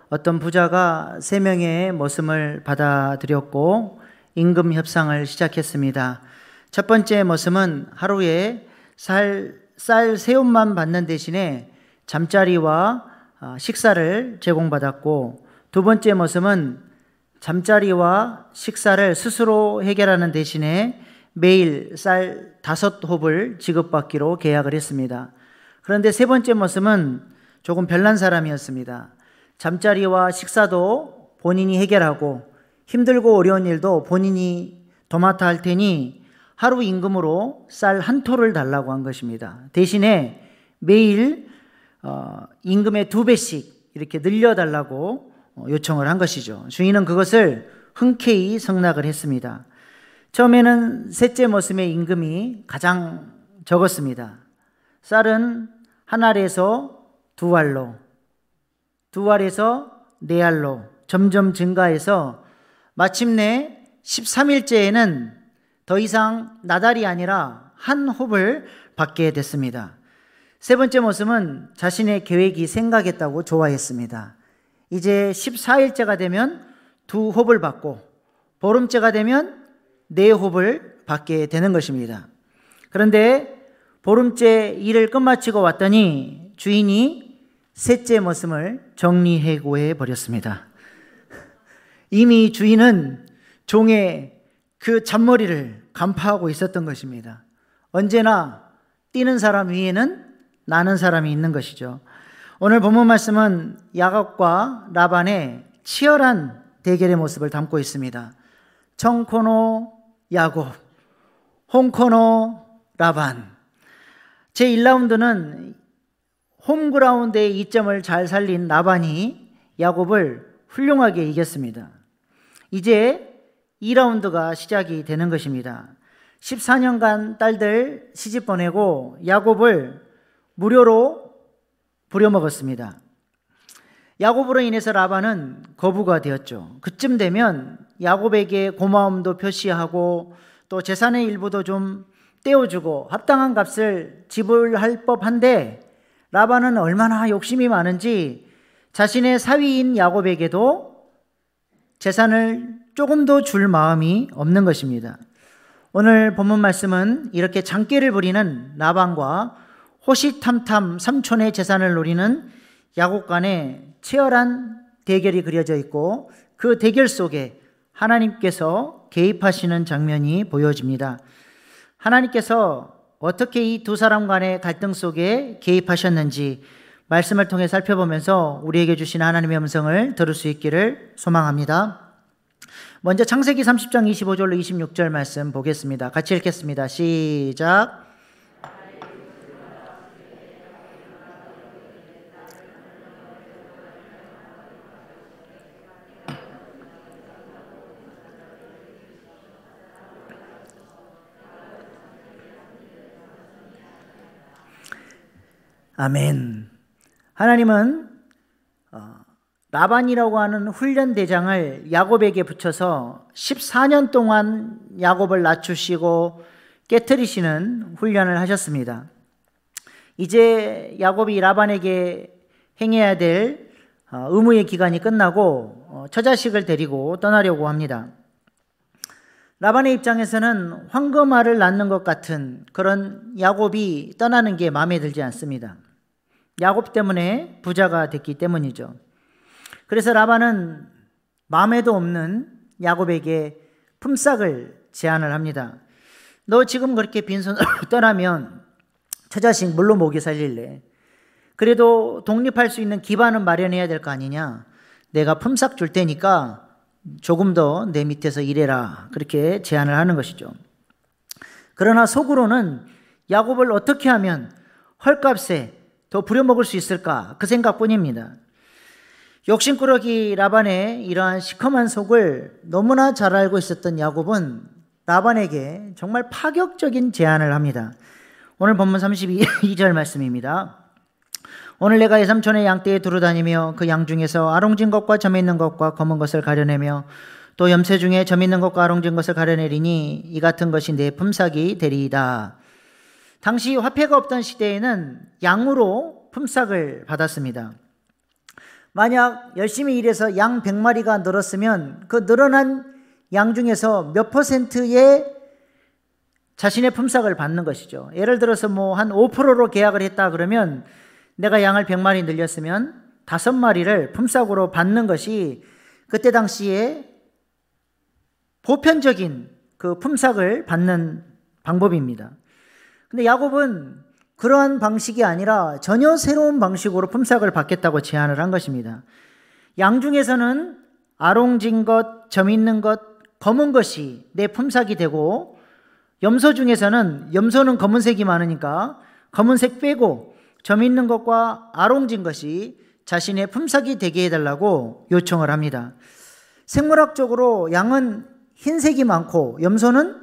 어떤 부자가 3명의 머슴을 받아들였고 임금 협상을 시작했습니다. 첫 번째 머슴은 하루에 쌀 세 옷만 받는 대신에 잠자리와 식사를 제공받았고, 두 번째 머슴은 잠자리와 식사를 스스로 해결하는 대신에 매일 쌀 5홉을 지급받기로 계약을 했습니다. 그런데 세 번째 머슴은 조금 별난 사람이었습니다. 잠자리와 식사도 본인이 해결하고 힘들고 어려운 일도 본인이 도맡아 할 테니 하루 임금으로 쌀 1톨을 달라고 한 것입니다. 대신에 매일 임금의 2배씩 이렇게 늘려달라고 요청을 한 것이죠. 주인은 그것을 흔쾌히 승낙을 했습니다. 처음에는 셋째 머슴의 임금이 가장 적었습니다. 쌀은 한 알에서 2알로, 2알에서 4알로 점점 증가해서 마침내 13일째에는 더 이상 나달이 아니라 1홉을 받게 됐습니다. 세 번째 머슴은 자신의 계획이 생각했다고 좋아했습니다. 이제 14일째가 되면 2홉을 받고 보름째가 되면 4홉을 받게 되는 것입니다. 그런데 보름째 일을 끝마치고 왔더니 주인이 셋째 머슴을 정리해고해 버렸습니다. 이미 주인은 종의 그 잔머리를 간파하고 있었던 것입니다. 언제나 뛰는 사람 위에는 나는 사람이 있는 것이죠. 오늘 본문 말씀은 야곱과 라반의 치열한 대결의 모습을 담고 있습니다. 청코노 야곱, 홈코노 라반. 제1라운드는 홈그라운드의 이점을 잘 살린 라반이 야곱을 훌륭하게 이겼습니다. 이제 2라운드가 시작이 되는 것입니다. 14년간 딸들 시집 보내고 야곱을 무료로 부려먹었습니다. 야곱으로 인해서 라반은 거부가 되었죠. 그쯤 되면 야곱에게 고마움도 표시하고 또 재산의 일부도 좀 떼어주고 합당한 값을 지불할 법한데, 라반은 얼마나 욕심이 많은지 자신의 사위인 야곱에게도 재산을 조금 더 줄 마음이 없는 것입니다. 오늘 본문 말씀은 이렇게 장기를 부리는 라반과 호시탐탐 삼촌의 재산을 노리는 야곱 간의 치열한 대결이 그려져 있고, 그 대결 속에 하나님께서 개입하시는 장면이 보여집니다. 하나님께서 어떻게 이 두 사람 간의 갈등 속에 개입하셨는지 말씀을 통해 살펴보면서 우리에게 주신 하나님의 음성을 들을 수 있기를 소망합니다. 먼저 창세기 30장 25절로 26절 말씀 보겠습니다. 같이 읽겠습니다. 시작. 아멘. 하나님은 라반이라고 하는 훈련 대장을 야곱에게 붙여서 14년 동안 야곱을 낮추시고 깨트리시는 훈련을 하셨습니다. 이제 야곱이 라반에게 행해야 될 의무의 기간이 끝나고 처자식을 데리고 떠나려고 합니다. 라반의 입장에서는 황금알을 낳는 것 같은 그런 야곱이 떠나는 게 마음에 들지 않습니다. 야곱 때문에 부자가 됐기 때문이죠. 그래서 라반은 마음에도 없는 야곱에게 품삯을 제안을 합니다. 너 지금 그렇게 빈손으로 떠나면 처자식 물로 먹이 살릴래? 그래도 독립할 수 있는 기반은 마련해야 될 거 아니냐? 내가 품삯 줄 테니까 조금 더 내 밑에서 일해라. 그렇게 제안을 하는 것이죠. 그러나 속으로는 야곱을 어떻게 하면 헐값에 더 부려먹을 수 있을까? 그 생각뿐입니다. 욕심꾸러기 라반의 이러한 시커먼 속을 너무나 잘 알고 있었던 야곱은 라반에게 정말 파격적인 제안을 합니다. 오늘 본문 32절 말씀입니다. 오늘 내가 외삼촌의 양떼에 두루다니며 그 양 중에서 아롱진 것과 점 있는 것과 검은 것을 가려내며 또 염소 중에 점 있는 것과 아롱진 것을 가려내리니 이 같은 것이 내 품삯이 되리이다. 당시 화폐가 없던 시대에는 양으로 품삯을 받았습니다. 만약 열심히 일해서 양 100마리가 늘었으면 그 늘어난 양 중에서 몇 %의 자신의 품삯을 받는 것이죠. 예를 들어서 뭐 한 5%로 계약을 했다 그러면 내가 양을 100마리 늘렸으면 5마리를 품삯으로 받는 것이 그때 당시에 보편적인 그 품삯을 받는 방법입니다. 근데 야곱은 그러한 방식이 아니라 전혀 새로운 방식으로 품삯을 받겠다고 제안을 한 것입니다. 양 중에서는 아롱진 것, 점 있는 것, 검은 것이 내 품삯이 되고, 염소 중에서는 염소는 검은색이 많으니까 검은색 빼고 점 있는 것과 아롱진 것이 자신의 품삯이 되게 해달라고 요청을 합니다. 생물학적으로 양은 흰색이 많고 염소는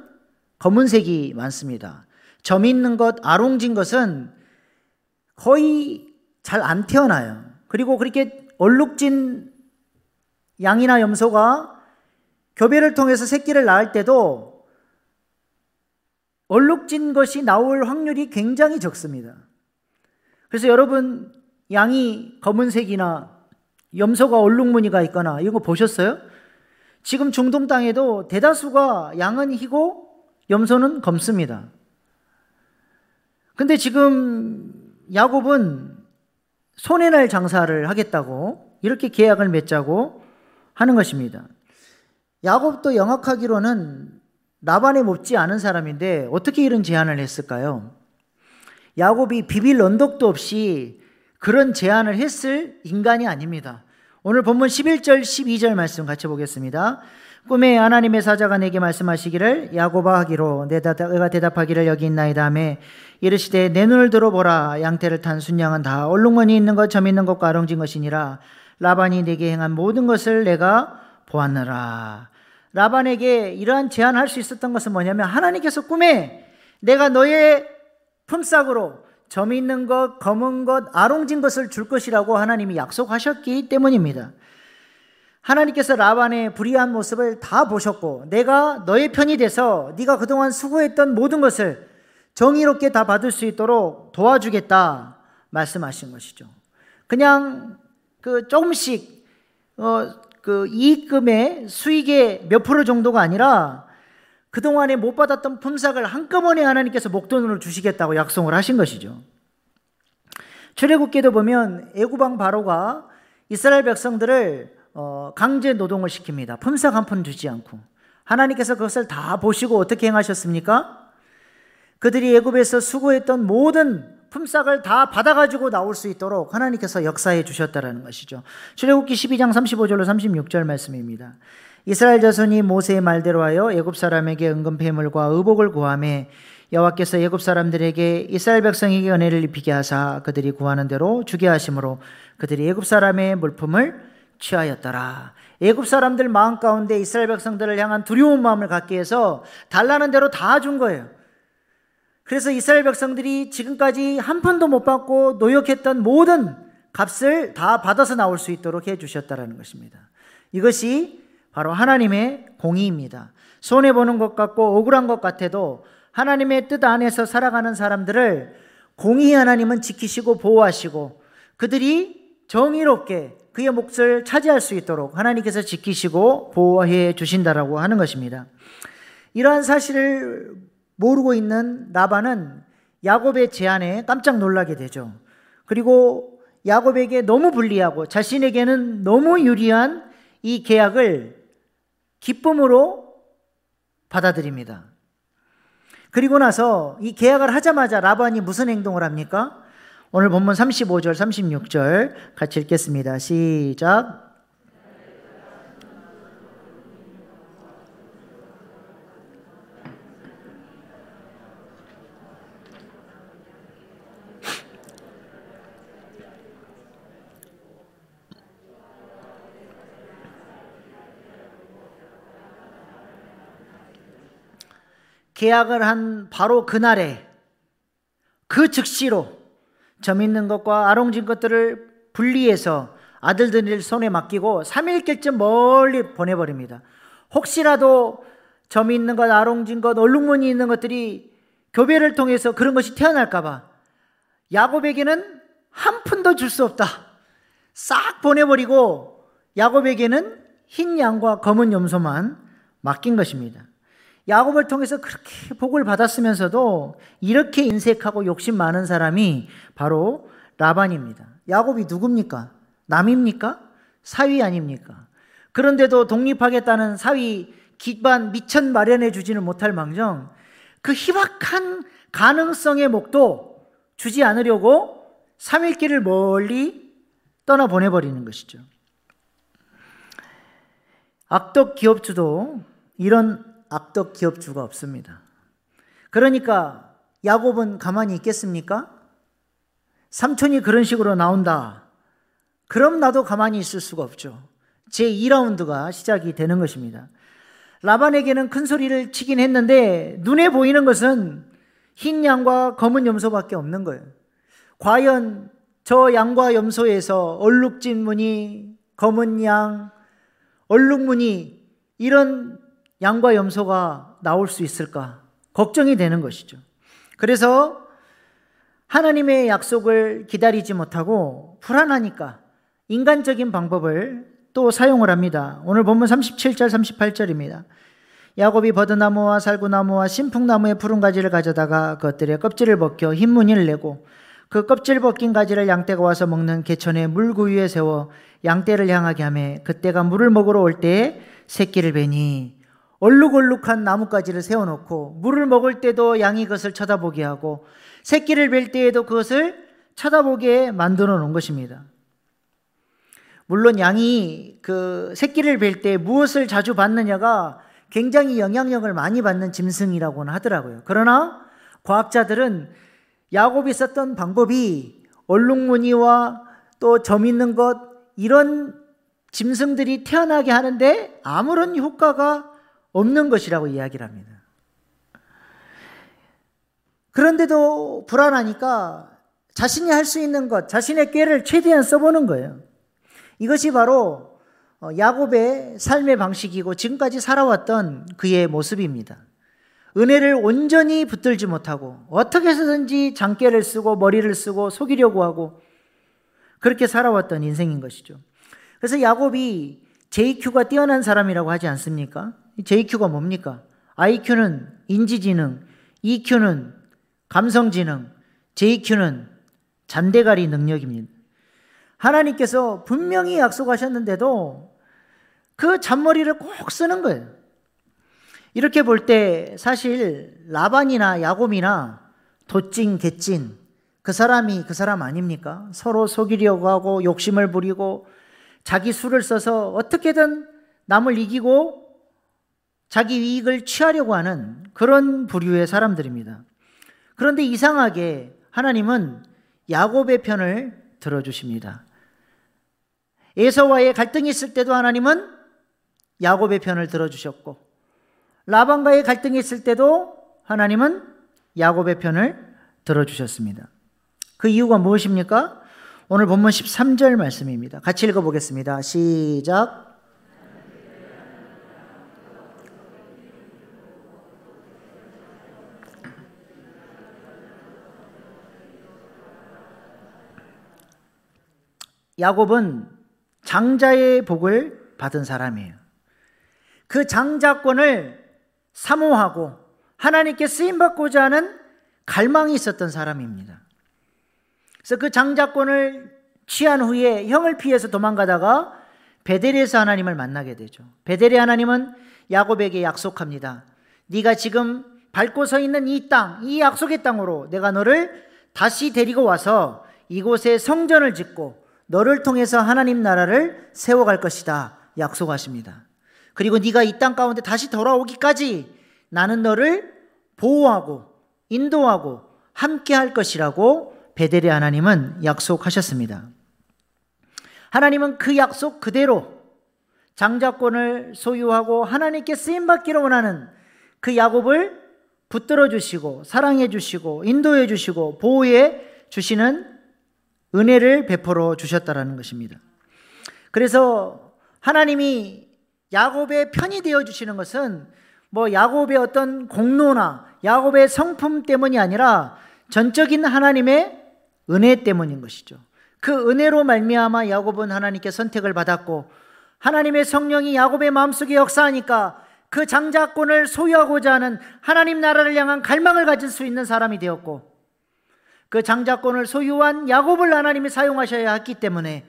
검은색이 많습니다. 점 있는 것, 아롱진 것은 거의 잘 안 태어나요. 그리고 그렇게 얼룩진 양이나 염소가 교배를 통해서 새끼를 낳을 때도 얼룩진 것이 나올 확률이 굉장히 적습니다. 그래서 여러분, 양이 검은색이나 염소가 얼룩무늬가 있거나 이거 보셨어요? 지금 중동 땅에도 대다수가 양은 희고 염소는 검습니다. 근데 지금 야곱은 손해날 장사를 하겠다고 이렇게 계약을 맺자고 하는 것입니다. 야곱도 영악하기로는 라반에 못지 않은 사람인데 어떻게 이런 제안을 했을까요? 야곱이 비빌 언덕도 없이 그런 제안을 했을 인간이 아닙니다. 오늘 본문 11절 12절 말씀 같이 보겠습니다. 꿈에 하나님의 사자가 내게 말씀하시기를 야곱아 하기로 내가 대답하기를 여기 있나이다 하매 이르시되 내 눈을 들어보라. 양떼를 탄 순양은 다 얼룩무늬 있는 것, 점 있는 것과 아롱진 것이니라. 라반이 내게 행한 모든 것을 내가 보았느라. 라반에게 이러한 제안을 할 수 있었던 것은 뭐냐면 하나님께서 꿈에 내가 너의 품삯으로 점 있는 것, 검은 것, 아롱진 것을 줄 것이라고 하나님이 약속하셨기 때문입니다. 하나님께서 라반의 불의한 모습을 다 보셨고 내가 너의 편이 돼서 네가 그동안 수고했던 모든 것을 정의롭게 다 받을 수 있도록 도와주겠다 말씀하신 것이죠. 그냥 그 조금씩 그 이익금의 수익의 몇 프로 정도가 아니라 그동안에 못 받았던 품삯을 한꺼번에 하나님께서 목돈으로 주시겠다고 약속을 하신 것이죠. 출애굽기도 보면 애굽 왕 바로가 이스라엘 백성들을 강제 노동을 시킵니다. 품삯 한 푼 주지 않고. 하나님께서 그것을 다 보시고 어떻게 행하셨습니까? 그들이 애굽에서 수고했던 모든 품삯을 다 받아가지고 나올 수 있도록 하나님께서 역사해 주셨다는 것이죠. 출애굽기 12장 35절로 36절 말씀입니다. 이스라엘 자손이 모세의 말대로 하여 애굽 사람에게 은금 패물과 의복을 구하매 여호와께서 애굽 사람들에게 이스라엘 백성에게 은혜를 입히게 하사 그들이 구하는 대로 주게 하심으로 그들이 애굽 사람의 물품을 취하였더라. 애굽 사람들 마음 가운데 이스라엘 백성들을 향한 두려운 마음을 갖게 해서 달라는 대로 다 준 거예요. 그래서 이스라엘 백성들이 지금까지 한 푼도 못 받고 노역했던 모든 값을 다 받아서 나올 수 있도록 해 주셨다는 것입니다. 이것이 바로 하나님의 공의입니다. 손해보는 것 같고 억울한 것 같아도 하나님의 뜻 안에서 살아가는 사람들을 공의 하나님은 지키시고 보호하시고 그들이 정의롭게 그의 몫을 차지할 수 있도록 하나님께서 지키시고 보호해 주신다라고 하는 것입니다. 이러한 사실을 모르고 있는 라반은 야곱의 제안에 깜짝 놀라게 되죠. 그리고 야곱에게 너무 불리하고 자신에게는 너무 유리한 이 계약을 기쁨으로 받아들입니다. 그리고 나서 이 계약을 하자마자 라반이 무슨 행동을 합니까? 오늘 본문 35절 36절 같이 읽겠습니다. 시작. 계약을 한 바로 그날에 그 즉시로 점 있는 것과 아롱진 것들을 분리해서 아들들을 손에 맡기고 3일길쯤 멀리 보내버립니다. 혹시라도 점 있는 것, 아롱진 것, 얼룩무늬 있는 것들이 교배를 통해서 그런 것이 태어날까 봐 야곱에게는 한 푼도 줄 수 없다. 싹 보내버리고 야곱에게는 흰 양과 검은 염소만 맡긴 것입니다. 야곱을 통해서 그렇게 복을 받았으면서도 이렇게 인색하고 욕심 많은 사람이 바로 라반입니다. 야곱이 누굽니까? 남입니까? 사위 아닙니까? 그런데도 독립하겠다는 사위 기반 미천 마련해 주지는 못할 망정 그 희박한 가능성의 목도 주지 않으려고 3일 길을 멀리 떠나보내버리는 것이죠. 악덕 기업주도 이런 악덕 기업주가 없습니다. 그러니까 야곱은 가만히 있겠습니까? 삼촌이 그런 식으로 나온다. 그럼 나도 가만히 있을 수가 없죠. 제2라운드가 시작이 되는 것입니다. 라반에게는 큰 소리를 치긴 했는데 눈에 보이는 것은 흰 양과 검은 염소밖에 없는 거예요. 과연 저 양과 염소에서 얼룩진 무늬, 검은 양, 얼룩무늬 이런 양과 염소가 나올 수 있을까? 걱정이 되는 것이죠. 그래서 하나님의 약속을 기다리지 못하고 불안하니까 인간적인 방법을 또 사용을 합니다. 오늘 본문 37절 38절입니다. 야곱이 버드나무와 살구나무와 신풍나무의 푸른 가지를 가져다가 그것들의 껍질을 벗겨 흰 무늬를 내고 그 껍질 벗긴 가지를 양떼가 와서 먹는 개천의 물구 위에 세워 양떼를 향하게 하며 그때가 물을 먹으러 올 때에 새끼를 베니 얼룩얼룩한 나뭇가지를 세워놓고 물을 먹을 때도 양이 그것을 쳐다보게 하고 새끼를 뵐 때에도 그것을 쳐다보게 만들어 놓은 것입니다. 물론 양이 그 새끼를 뵐 때 무엇을 자주 받느냐가 굉장히 영향력을 많이 받는 짐승이라고는 하더라고요. 그러나 과학자들은 야곱이 썼던 방법이 얼룩무늬와 또 점 있는 것 이런 짐승들이 태어나게 하는데 아무런 효과가 없는 것이라고 이야기를 합니다. 그런데도 불안하니까 자신이 할 수 있는 것, 자신의 꾀를 최대한 써보는 거예요. 이것이 바로 야곱의 삶의 방식이고 지금까지 살아왔던 그의 모습입니다. 은혜를 온전히 붙들지 못하고 어떻게 해서든지 장깨를 쓰고 머리를 쓰고 속이려고 하고 그렇게 살아왔던 인생인 것이죠. 그래서 야곱이 JQ가 뛰어난 사람이라고 하지 않습니까? JQ가 뭡니까? IQ는 인지지능, EQ는 감성지능, JQ는 잔대가리 능력입니다. 하나님께서 분명히 약속하셨는데도 그 잔머리를 꼭 쓰는 거예요. 이렇게 볼 때 사실 라반이나 야곱이나 도찐 개찐 그 사람이 그 사람 아닙니까? 서로 속이려고 하고 욕심을 부리고 자기 수를 써서 어떻게든 남을 이기고 자기 이익을 취하려고 하는 그런 부류의 사람들입니다. 그런데 이상하게 하나님은 야곱의 편을 들어주십니다. 에서와의 갈등이 있을 때도 하나님은 야곱의 편을 들어주셨고 라반과의 갈등이 있을 때도 하나님은 야곱의 편을 들어주셨습니다. 그 이유가 무엇입니까? 오늘 본문 13절 말씀입니다. 같이 읽어보겠습니다. 시작. 야곱은 장자의 복을 받은 사람이에요. 그 장자권을 사모하고 하나님께 쓰임받고자 하는 갈망이 있었던 사람입니다. 그래서 그 장자권을 취한 후에 형을 피해서 도망가다가 베델에서 하나님을 만나게 되죠. 베델의 하나님은 야곱에게 약속합니다. 네가 지금 밟고 서 있는 이 땅, 이 약속의 땅으로 내가 너를 다시 데리고 와서 이곳에 성전을 짓고 너를 통해서 하나님 나라를 세워갈 것이다 약속하십니다. 그리고 네가 이 땅 가운데 다시 돌아오기까지 나는 너를 보호하고 인도하고 함께 할 것이라고 베델의 하나님은 약속하셨습니다. 하나님은 그 약속 그대로 장자권을 소유하고 하나님께 쓰임받기를 원하는 그 야곱을 붙들어 주시고 사랑해 주시고 인도해 주시고 보호해 주시는 은혜를 베풀어 주셨다라는 것입니다. 그래서 하나님이 야곱의 편이 되어 주시는 것은 뭐 야곱의 어떤 공로나 야곱의 성품 때문이 아니라 전적인 하나님의 은혜 때문인 것이죠. 그 은혜로 말미암아 야곱은 하나님께 선택을 받았고 하나님의 성령이 야곱의 마음속에 역사하니까 그 장자권을 소유하고자 하는 하나님 나라를 향한 갈망을 가질 수 있는 사람이 되었고, 그 장자권을 소유한 야곱을 하나님이 사용하셔야 했기 때문에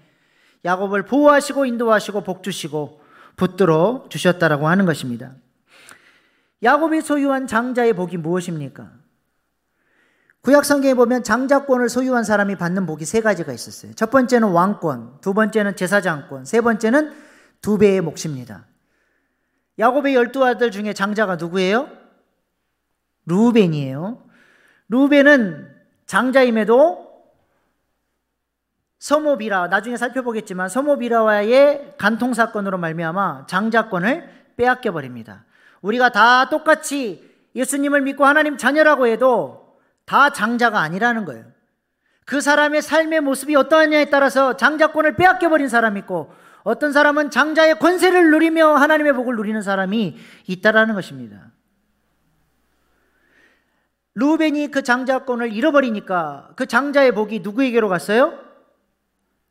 야곱을 보호하시고 인도하시고 복주시고 붙들어 주셨다라고 하는 것입니다. 야곱이 소유한 장자의 복이 무엇입니까? 구약성경에 보면 장자권을 소유한 사람이 받는 복이 세 가지가 있었어요. 첫 번째는 왕권, 두 번째는 제사장권, 세 번째는 2배의 몫입니다. 야곱의 12아들 중에 장자가 누구예요? 르우벤이에요. 르우벤은 장자임에도 서모 비라, 나중에 살펴보겠지만 서모 비라와의 간통 사건으로 말미암아 장자권을 빼앗겨 버립니다. 우리가 다 똑같이 예수님을 믿고 하나님 자녀라고 해도 다 장자가 아니라는 거예요. 그 사람의 삶의 모습이 어떠하냐에 따라서 장자권을 빼앗겨 버린 사람이 있고, 어떤 사람은 장자의 권세를 누리며 하나님의 복을 누리는 사람이 있다라는 것입니다. 르우벤이 그 장자권을 잃어버리니까 그 장자의 복이 누구에게로 갔어요?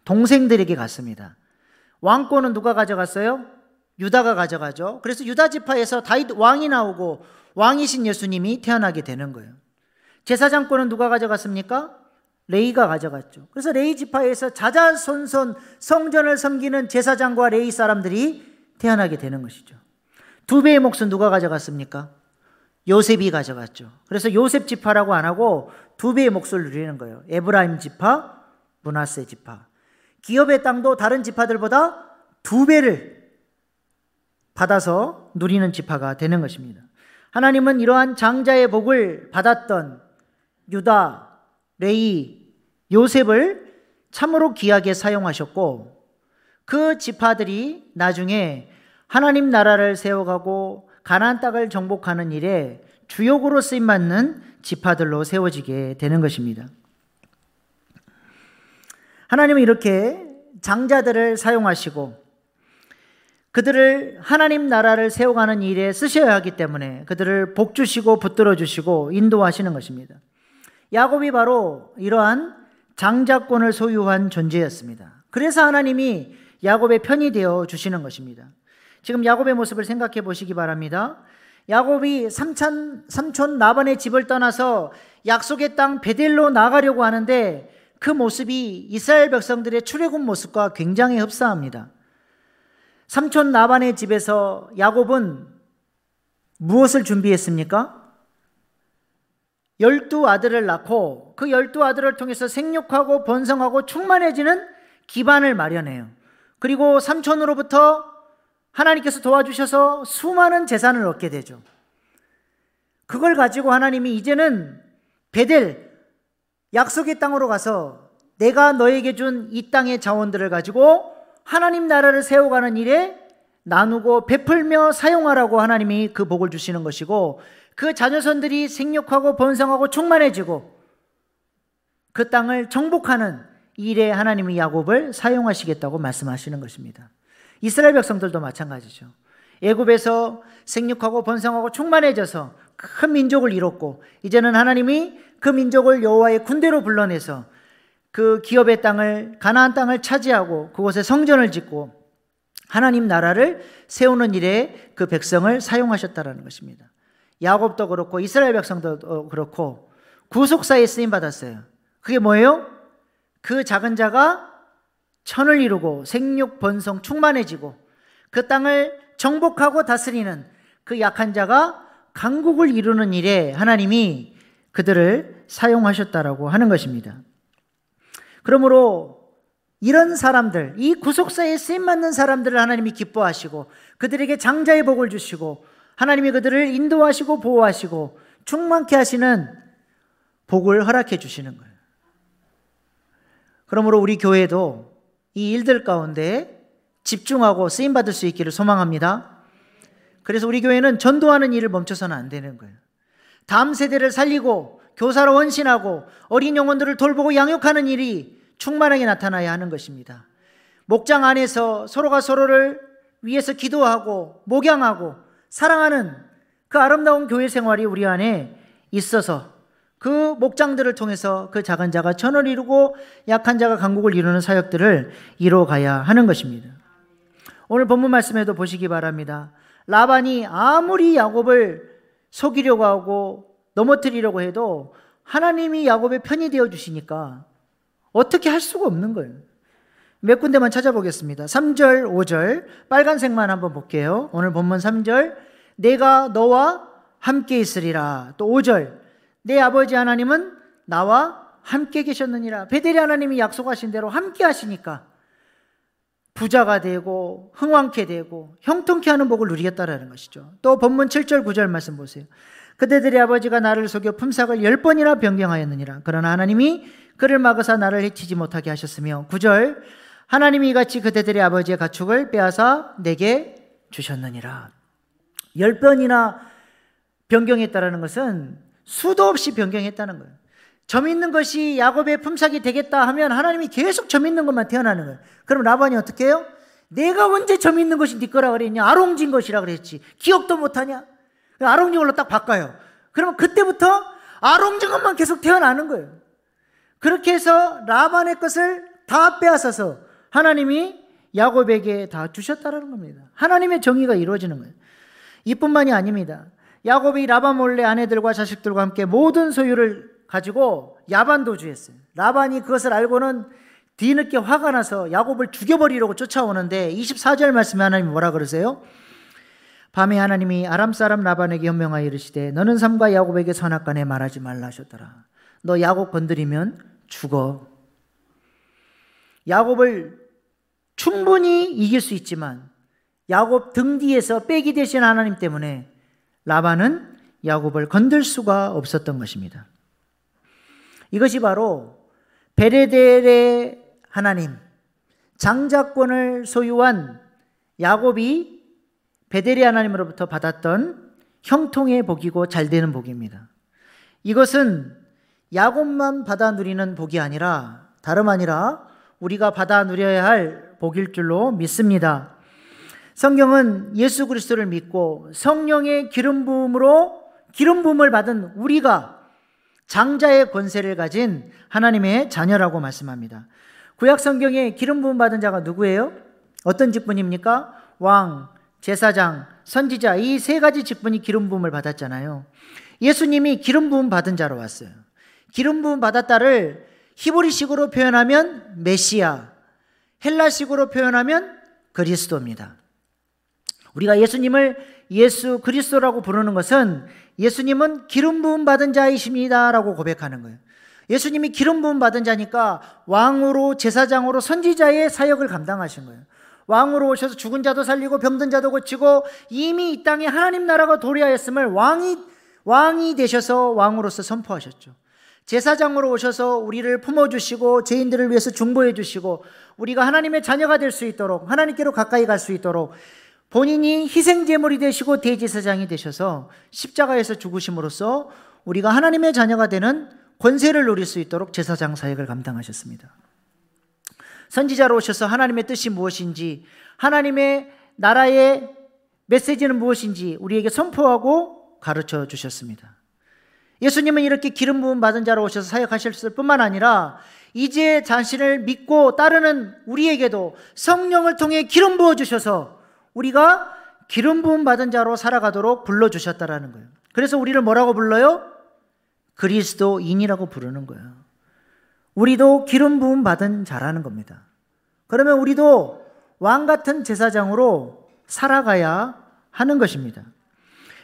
동생들에게 갔습니다. 왕권은 누가 가져갔어요? 유다가 가져가죠. 그래서 유다 지파에서 다윗 왕이 나오고 왕이신 예수님이 태어나게 되는 거예요. 제사장권은 누가 가져갔습니까? 레이가 가져갔죠. 그래서 레이 지파에서 자자손손 성전을 섬기는 제사장과 레이 사람들이 태어나게 되는 것이죠. 2배의 몫은 누가 가져갔습니까? 요셉이 가져갔죠. 그래서 요셉 지파라고 안 하고 2배의 몫을 누리는 거예요. 에브라임 지파, 므낫세 지파. 기업의 땅도 다른 지파들보다 2배를 받아서 누리는 지파가 되는 것입니다. 하나님은 이러한 장자의 복을 받았던 유다, 레이, 요셉을 참으로 귀하게 사용하셨고, 그 지파들이 나중에 하나님 나라를 세워가고 가나안 땅을 정복하는 일에 주역으로 쓰임받는 지파들로 세워지게 되는 것입니다. 하나님은 이렇게 장자들을 사용하시고 그들을 하나님 나라를 세워가는 일에 쓰셔야 하기 때문에 그들을 복주시고 붙들어 주시고 인도하시는 것입니다. 야곱이 바로 이러한 장자권을 소유한 존재였습니다. 그래서 하나님이 야곱의 편이 되어 주시는 것입니다. 지금 야곱의 모습을 생각해 보시기 바랍니다. 야곱이 삼촌 라반의 집을 떠나서 약속의 땅 베델로 나가려고 하는데 그 모습이 이스라엘 백성들의 출애굽 모습과 굉장히 흡사합니다. 삼촌 라반의 집에서 야곱은 무엇을 준비했습니까? 12아들을 낳고 그 12아들을 통해서 생육하고 번성하고 충만해지는 기반을 마련해요. 그리고 삼촌으로부터 하나님께서 도와주셔서 수많은 재산을 얻게 되죠. 그걸 가지고 하나님이 이제는 베델, 약속의 땅으로 가서 내가 너에게 준 이 땅의 자원들을 가지고 하나님 나라를 세워가는 일에 나누고 베풀며 사용하라고 하나님이 그 복을 주시는 것이고, 그 자녀손들이 생육하고 번성하고 충만해지고 그 땅을 정복하는 일에 하나님이 야곱을 사용하시겠다고 말씀하시는 것입니다. 이스라엘 백성들도 마찬가지죠. 애굽에서 생육하고 번성하고 충만해져서 큰 민족을 이뤘고, 이제는 하나님이 그 민족을 여호와의 군대로 불러내서 그 기업의 땅을, 가나안 땅을 차지하고 그곳에 성전을 짓고 하나님 나라를 세우는 일에 그 백성을 사용하셨다는 것입니다. 야곱도 그렇고 이스라엘 백성도 그렇고 구속사에 쓰임 받았어요. 그게 뭐예요? 그 작은 자가 천을 이루고 생육 번성 충만해지고 그 땅을 정복하고 다스리는 그 약한 자가 강국을 이루는 일에 하나님이 그들을 사용하셨다라고 하는 것입니다. 그러므로 이런 사람들, 이 구속사에 쓰임받는 사람들을 하나님이 기뻐하시고 그들에게 장자의 복을 주시고 하나님이 그들을 인도하시고 보호하시고 충만케 하시는 복을 허락해 주시는 거예요. 그러므로 우리 교회도 이 일들 가운데 집중하고 쓰임받을 수 있기를 소망합니다. 그래서 우리 교회는 전도하는 일을 멈춰서는 안 되는 거예요. 다음 세대를 살리고 교사로 헌신하고 어린 영혼들을 돌보고 양육하는 일이 충만하게 나타나야 하는 것입니다. 목장 안에서 서로가 서로를 위해서 기도하고 목양하고 사랑하는 그 아름다운 교회 생활이 우리 안에 있어서 그 목장들을 통해서 그 작은 자가 천을 이루고 약한 자가 강국을 이루는 사역들을 이뤄가야 하는 것입니다. 오늘 본문 말씀에도 보시기 바랍니다. 라반이 아무리 야곱을 속이려고 하고 넘어뜨리려고 해도 하나님이 야곱의 편이 되어 주시니까 어떻게 할 수가 없는 거예요. 몇 군데만 찾아보겠습니다. 3절, 5절 빨간색만 한번 볼게요. 오늘 본문 3절, 내가 너와 함께 있으리라. 또 5절, 내 아버지 하나님은 나와 함께 계셨느니라. 베델의 하나님이 약속하신 대로 함께 하시니까 부자가 되고 흥왕케 되고 형통케 하는 복을 누리겠다라는 것이죠. 또 본문 7절 9절 말씀 보세요. 그대들의 아버지가 나를 속여 품삯을 10번이나 변경하였느니라. 그러나 하나님이 그를 막으사 나를 해치지 못하게 하셨으며 9절, 하나님이 이같이 그대들의 아버지의 가축을 빼앗아 내게 주셨느니라. 10번이나 변경했다라는 것은 수도 없이 변경했다는 거예요. 점 있는 것이 야곱의 품삯이 되겠다 하면 하나님이 계속 점 있는 것만 태어나는 거예요. 그럼 라반이 어떻게 해요? 내가 언제 점 있는 것이 네 거라 그랬냐? 아롱진 것이라 그랬지. 기억도 못하냐? 아롱진 걸로 딱 바꿔요. 그러면 그때부터 아롱진 것만 계속 태어나는 거예요. 그렇게 해서 라반의 것을 다 빼앗아서 하나님이 야곱에게 다 주셨다는 겁니다. 하나님의 정의가 이루어지는 거예요. 이뿐만이 아닙니다. 야곱이 라반 몰래 아내들과 자식들과 함께 모든 소유를 가지고 야반도주했어요. 라반이 그것을 알고는 뒤늦게 화가 나서 야곱을 죽여버리려고 쫓아오는데 24절 말씀에 하나님이 뭐라 그러세요? 밤에 하나님이 아람 사람 라반에게 현명하여 이르시되 너는 삼가 야곱에게 선악간에 말하지 말라 하셨더라. 너 야곱 건드리면 죽어. 야곱을 충분히 이길 수 있지만 야곱 등 뒤에서 빼기 되신 하나님 때문에 라반은 야곱을 건들 수가 없었던 것입니다. 이것이 바로 베레델의 하나님, 장자권을 소유한 야곱이 베델의 하나님으로부터 받았던 형통의 복이고 잘되는 복입니다. 이것은 야곱만 받아 누리는 복이 아니라 다름 아니라 우리가 받아 누려야 할 복일 줄로 믿습니다. 성경은 예수 그리스도를 믿고 성령의 기름 부음을 받은 우리가 장자의 권세를 가진 하나님의 자녀라고 말씀합니다. 구약 성경에 기름 부음 받은 자가 누구예요? 어떤 직분입니까? 왕, 제사장, 선지자, 이 세 가지 직분이 기름 부음을 받았잖아요. 예수님이 기름 부음 받은 자로 왔어요. 기름 부음 받았다를 히브리식으로 표현하면 메시아, 헬라식으로 표현하면 그리스도입니다. 우리가 예수님을 예수 그리스도라고 부르는 것은 예수님은 기름 부음 받은 자이십니다라고 고백하는 거예요. 예수님이 기름 부음 받은 자니까 왕으로, 제사장으로, 선지자의 사역을 감당하신 거예요. 왕으로 오셔서 죽은 자도 살리고 병든 자도 고치고 이미 이 땅에 하나님 나라가 도래하였음을 왕이 되셔서 왕으로서 선포하셨죠. 제사장으로 오셔서 우리를 품어주시고 죄인들을 위해서 중보해 주시고 우리가 하나님의 자녀가 될 수 있도록, 하나님께로 가까이 갈 수 있도록 본인이 희생제물이 되시고 대제사장이 되셔서 십자가에서 죽으심으로써 우리가 하나님의 자녀가 되는 권세를 누릴 수 있도록 제사장 사역을 감당하셨습니다. 선지자로 오셔서 하나님의 뜻이 무엇인지, 하나님의 나라의 메시지는 무엇인지 우리에게 선포하고 가르쳐 주셨습니다. 예수님은 이렇게 기름 부음 받은 자로 오셔서 사역하셨을 뿐만 아니라 이제 자신을 믿고 따르는 우리에게도 성령을 통해 기름 부어 주셔서 우리가 기름 부음 받은 자로 살아가도록 불러주셨다라는 거예요. 그래서 우리를 뭐라고 불러요? 그리스도인이라고 부르는 거예요. 우리도 기름 부음 받은 자라는 겁니다. 그러면 우리도 왕 같은 제사장으로 살아가야 하는 것입니다.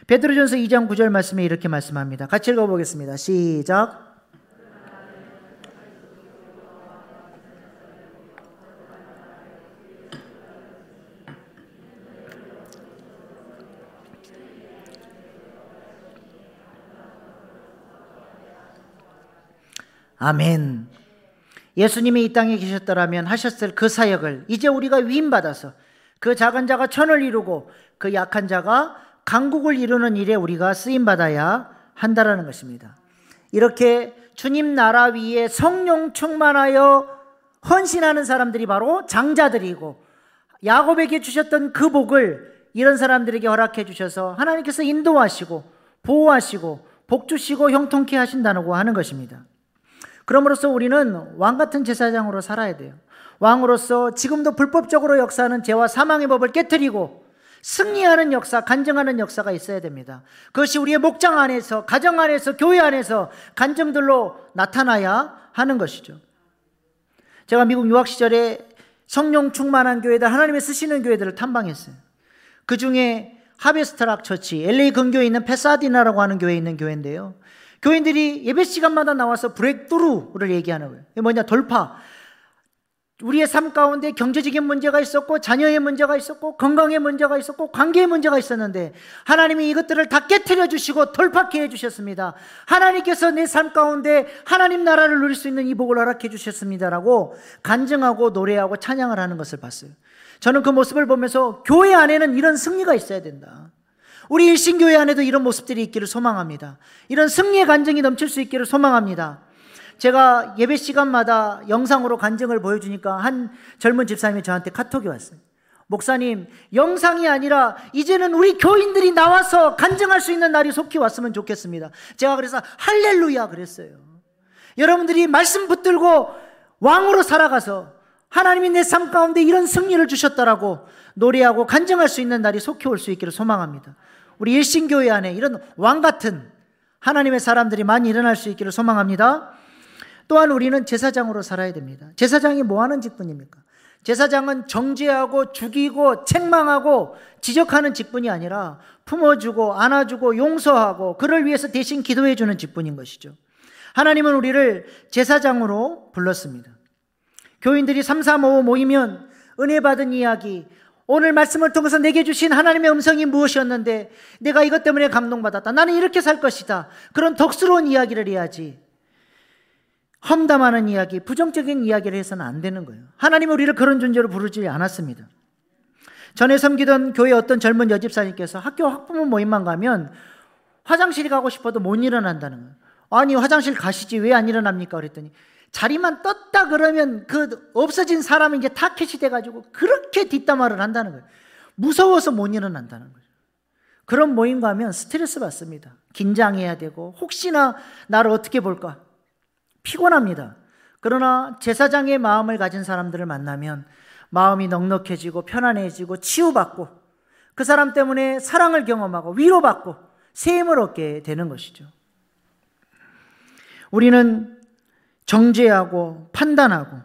베드로전서 2장 9절 말씀에 이렇게 말씀합니다. 같이 읽어보겠습니다. 시작. 아멘. 예수님이 이 땅에 계셨더라면 하셨을 그 사역을 이제 우리가 위임받아서 그 작은 자가 천을 이루고 그 약한 자가 강국을 이루는 일에 우리가 쓰임받아야 한다라는 것입니다. 이렇게 주님 나라 위에 성령 충만하여 헌신하는 사람들이 바로 장자들이고 야곱에게 주셨던 그 복을 이런 사람들에게 허락해 주셔서 하나님께서 인도하시고 보호하시고 복 주시고 형통케 하신다고 하는 것입니다. 그럼으로써 우리는 왕 같은 제사장으로 살아야 돼요. 왕으로서 지금도 불법적으로 역사하는 죄와 사망의 법을 깨트리고 승리하는 역사, 간증하는 역사가 있어야 됩니다. 그것이 우리의 목장 안에서, 가정 안에서, 교회 안에서 간증들로 나타나야 하는 것이죠. 제가 미국 유학 시절에 성령 충만한 교회들, 하나님의 쓰시는 교회들을 탐방했어요. 그 중에 하베스트락 처치, LA 근교에 있는 페사디나라고 하는 교회에 있는 교회인데요. 교인들이 예배 시간마다 나와서 브레이크스루를 얘기하는 거예요. 이게 뭐냐? 돌파. 우리의 삶 가운데 경제적인 문제가 있었고, 자녀의 문제가 있었고, 건강의 문제가 있었고, 관계의 문제가 있었는데 하나님이 이것들을 다 깨트려 주시고 돌파케 해주셨습니다. 하나님께서 내 삶 가운데 하나님 나라를 누릴 수 있는 이 복을 허락해 주셨습니다라고 간증하고 노래하고 찬양을 하는 것을 봤어요. 저는 그 모습을 보면서 교회 안에는 이런 승리가 있어야 된다. 우리 일신교회 안에도 이런 모습들이 있기를 소망합니다. 이런 승리의 간증이 넘칠 수 있기를 소망합니다. 제가 예배 시간마다 영상으로 간증을 보여주니까 한 젊은 집사님이 저한테 카톡이 왔어요. 목사님, 영상이 아니라 이제는 우리 교인들이 나와서 간증할 수 있는 날이 속히 왔으면 좋겠습니다. 제가 그래서 할렐루야 그랬어요. 여러분들이 말씀 붙들고 왕으로 살아가서 하나님이 내 삶 가운데 이런 승리를 주셨다라고 노래하고 간증할 수 있는 날이 속히 올 수 있기를 소망합니다. 우리 일신교회 안에 이런 왕같은 하나님의 사람들이 많이 일어날 수 있기를 소망합니다. 또한 우리는 제사장으로 살아야 됩니다. 제사장이 뭐 하는 직분입니까? 제사장은 정죄하고 죽이고 책망하고 지적하는 직분이 아니라 품어주고 안아주고 용서하고 그를 위해서 대신 기도해 주는 직분인 것이죠. 하나님은 우리를 제사장으로 불렀습니다. 교인들이 3, 4, 5 모이면 은혜 받은 이야기, 오늘 말씀을 통해서 내게 주신 하나님의 음성이 무엇이었는데 내가 이것 때문에 감동받았다, 나는 이렇게 살 것이다, 그런 덕스러운 이야기를 해야지 험담하는 이야기, 부정적인 이야기를 해서는 안 되는 거예요. 하나님은 우리를 그런 존재로 부르지 않았습니다. 전에 섬기던 교회 어떤 젊은 여집사님께서 학교 학부모 모임만 가면 화장실 가고 싶어도 못 일어난다는 거예요. 아니 화장실 가시지 왜 안 일어납니까? 그랬더니 자리만 떴다 그러면 그 없어진 사람이 이제 타켓이 돼가지고 그렇게 뒷담화를 한다는 거예요. 무서워서 못 일어난다는 거예요. 그런 모임 가면 스트레스 받습니다. 긴장해야 되고 혹시나 나를 어떻게 볼까 피곤합니다. 그러나 제사장의 마음을 가진 사람들을 만나면 마음이 넉넉해지고 편안해지고 치유받고 그 사람 때문에 사랑을 경험하고 위로받고 세임을 얻게 되는 것이죠. 우리는 정죄하고 판단하고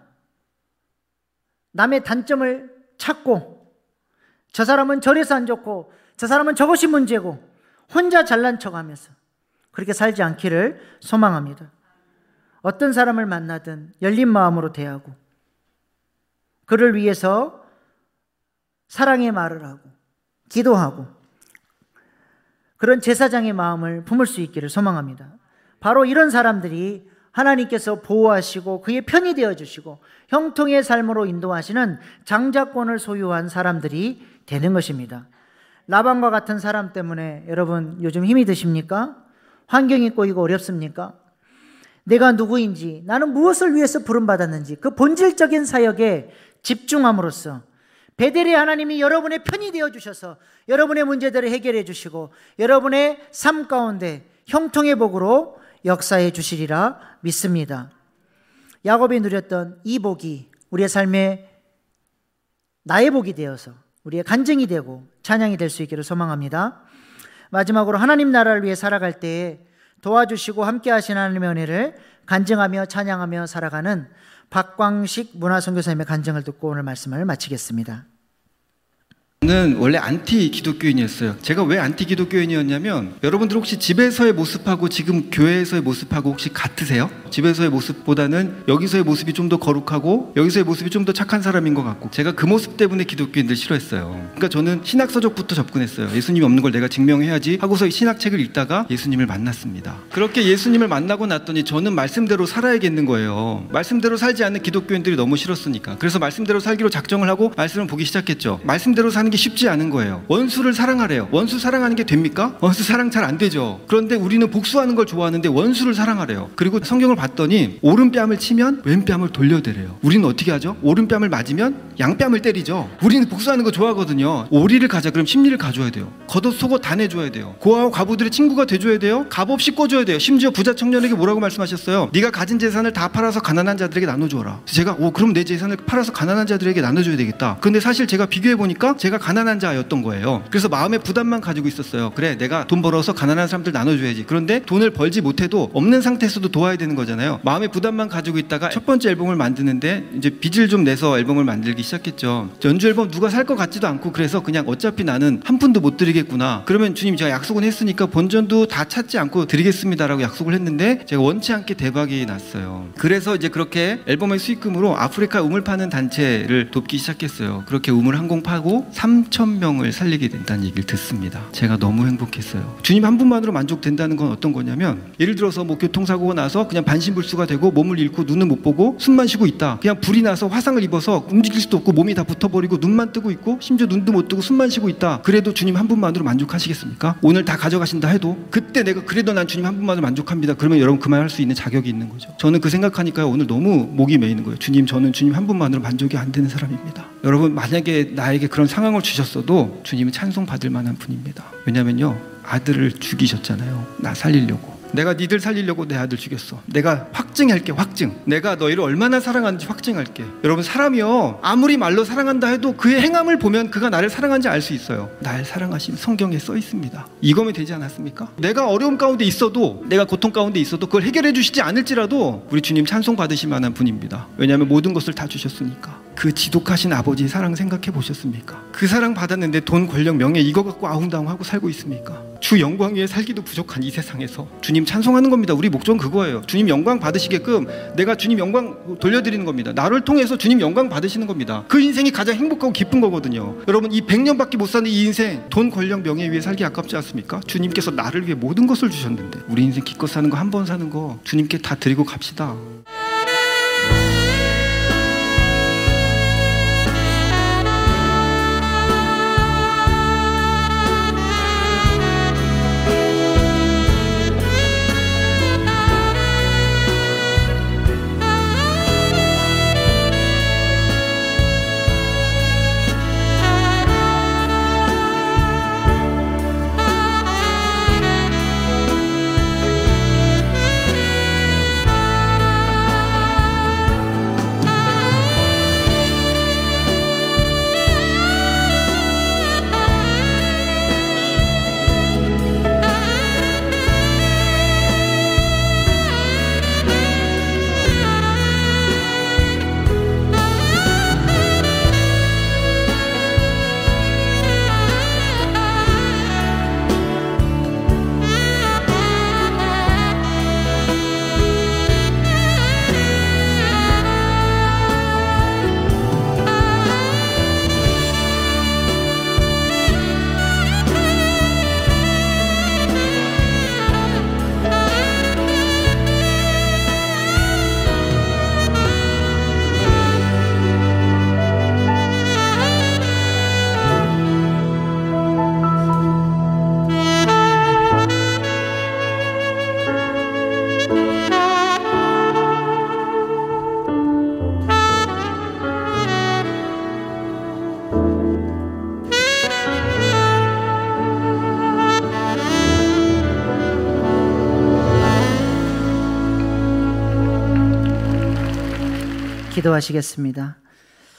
남의 단점을 찾고 저 사람은 저래서 안 좋고 저 사람은 저것이 문제고 혼자 잘난 척하면서 그렇게 살지 않기를 소망합니다. 어떤 사람을 만나든 열린 마음으로 대하고 그를 위해서 사랑의 말을 하고 기도하고 그런 제사장의 마음을 품을 수 있기를 소망합니다. 바로 이런 사람들이 하나님께서 보호하시고 그의 편이 되어주시고 형통의 삶으로 인도하시는 장자권을 소유한 사람들이 되는 것입니다. 라반과 같은 사람 때문에 여러분 요즘 힘이 드십니까? 환경이 꼬이고 어렵습니까? 내가 누구인지, 나는 무엇을 위해서 부름받았는지 그 본질적인 사역에 집중함으로써 베델의 하나님이 여러분의 편이 되어주셔서 여러분의 문제들을 해결해 주시고 여러분의 삶 가운데 형통의 복으로 역사해 주시리라 믿습니다. 야곱이 누렸던 이 복이 우리의 삶에 나의 복이 되어서 우리의 간증이 되고 찬양이 될 수 있기를 소망합니다. 마지막으로 하나님 나라를 위해 살아갈 때에 도와주시고 함께 하신 하나님의 은혜를 간증하며 찬양하며 살아가는 박광식 문화선교사님의 간증을 듣고 오늘 말씀을 마치겠습니다. 저는 원래 안티 기독교인이었어요. 제가 왜 안티 기독교인이었냐면 여러분들 혹시 집에서의 모습하고 지금 교회에서의 모습하고 혹시 같으세요? 집에서의 모습보다는 여기서의 모습이 좀 더 거룩하고 여기서의 모습이 좀 더 착한 사람인 것 같고 제가 그 모습 때문에 기독교인들 싫어했어요. 그러니까 저는 신학서적부터 접근했어요. 예수님이 없는 걸 내가 증명해야지 하고서 신학책을 읽다가 예수님을 만났습니다. 그렇게 예수님을 만나고 났더니 저는 말씀대로 살아야겠는 거예요. 말씀대로 살지 않는 기독교인들이 너무 싫었으니까. 그래서 말씀대로 살기로 작정을 하고 말씀을 보기 시작했죠. 말씀대로 사는 게 쉽지 않은 거예요. 원수를 사랑하래요. 원수 사랑하는 게 됩니까? 원수 사랑 잘 안 되죠. 그런데 우리는 복수하는 걸 좋아하는데 원수를 사랑하래요. 그리고 성경을 봤더니 오른뺨을 치면 왼뺨을 돌려대래요. 우리는 어떻게 하죠? 오른뺨을 맞으면 양뺨을 때리죠. 우리는 복수하는 거 좋아하거든요. 오리를 가자 그럼 심리를 가져야 돼요. 겉옷 속옷 다 내줘야 돼요. 고아와 과부들의 친구가 돼줘야 돼요. 값 없이 꿔줘야 돼요. 심지어 부자 청년에게 뭐라고 말씀하셨어요? 네가 가진 재산을 다 팔아서 가난한 자들에게 나눠줘라. 제가 그럼 내 재산을 팔아서 가난한 자들에게 나눠줘야 되겠다. 근데 사실 제가 비교해보니까 제가 가난한 자였던 거예요. 그래서 마음의 부담만 가지고 있었어요. 그래, 내가 돈 벌어서 가난한 사람들 나눠줘야지. 그런데 돈을 벌지 못해도 없는 상태에서도 도와야 되는 거잖아요. 마음의 부담만 가지고 있다가 첫 번째 앨범을 만드는데 이제 빚을 좀 내서 앨범을 만들기 시작했죠. 연주 앨범 누가 살 것 같지도 않고, 그래서 그냥 어차피 나는 한 푼도 못 드리겠구나. 그러면 주님, 제가 약속은 했으니까 본전도 다 찾지 않고 드리겠습니다라고 약속을 했는데 제가 원치 않게 대박이 났어요. 그래서 이제 그렇게 앨범의 수익금으로 아프리카 우물 파는 단체를 돕기 시작했어요. 그렇게 우물 한 공 파고 3,000명을 살리게 된다는 얘기를 듣습니다. 제가 너무 행복했어요. 주님 한 분만으로 만족된다는 건 어떤 거냐면, 예를 들어서 뭐 교통사고가 나서 그냥 반신불수가 되고 몸을 잃고 눈은 못 보고 숨만 쉬고 있다. 그냥 불이 나서 화상을 입어서 움직일 수도 없고 몸이 다 붙어버리고 눈만 뜨고 있고 심지어 눈도 못 뜨고 숨만 쉬고 있다. 그래도 주님 한 분만으로 만족하시겠습니까? 오늘 다 가져가신다 해도 그때 내가 그래도 난 주님 한 분만으로 만족합니다. 그러면 여러분 그 말 할 수 있는 자격이 있는 거죠. 저는 그 생각하니까요, 오늘 너무 목이 메이는 거예요. 주님, 저는 주님 한 분만으로 만족이 안 되는 사람입니다. 여러분, 만약에 나에게 그런 상황을 주셨어도 주님은 찬송 받을 만한 분입니다. 왜냐면요, 아들을 죽이셨잖아요. 나 살리려고. 내가 니들 살리려고 내 아들 죽였어. 내가 확증할게. 확증. 내가 너희를 얼마나 사랑하는지 확증할게. 여러분, 사람이요, 아무리 말로 사랑한다 해도 그의 행함을 보면 그가 나를 사랑하는지 알 수 있어요. 날 사랑하신 성경에 써 있습니다. 이거면 되지 않았습니까? 내가 어려움 가운데 있어도, 내가 고통 가운데 있어도 그걸 해결해 주시지 않을지라도 우리 주님 찬송 받으실 만한 분입니다. 왜냐하면 모든 것을 다 주셨으니까. 그 지독하신 아버지의 사랑 생각해 보셨습니까? 그 사랑 받았는데 돈, 권력, 명예 이거 갖고 아웅다웅하고 살고 있습니까? 주 영광 위에 살기도 부족한 이 세상에서 주님 찬송하는 겁니다. 우리 목적은 그거예요. 주님 영광 받으시게끔 내가 주님 영광 돌려드리는 겁니다. 나를 통해서 주님 영광 받으시는 겁니다. 그 인생이 가장 행복하고 기쁜 거거든요. 여러분, 이 100년밖에 못 사는 이 인생, 돈, 권력, 명예 위에 살기 아깝지 않습니까? 주님께서 나를 위해 모든 것을 주셨는데 우리 인생 기껏 사는 거, 한 번 사는 거 주님께 다 드리고 갑시다. 기도하시겠습니다.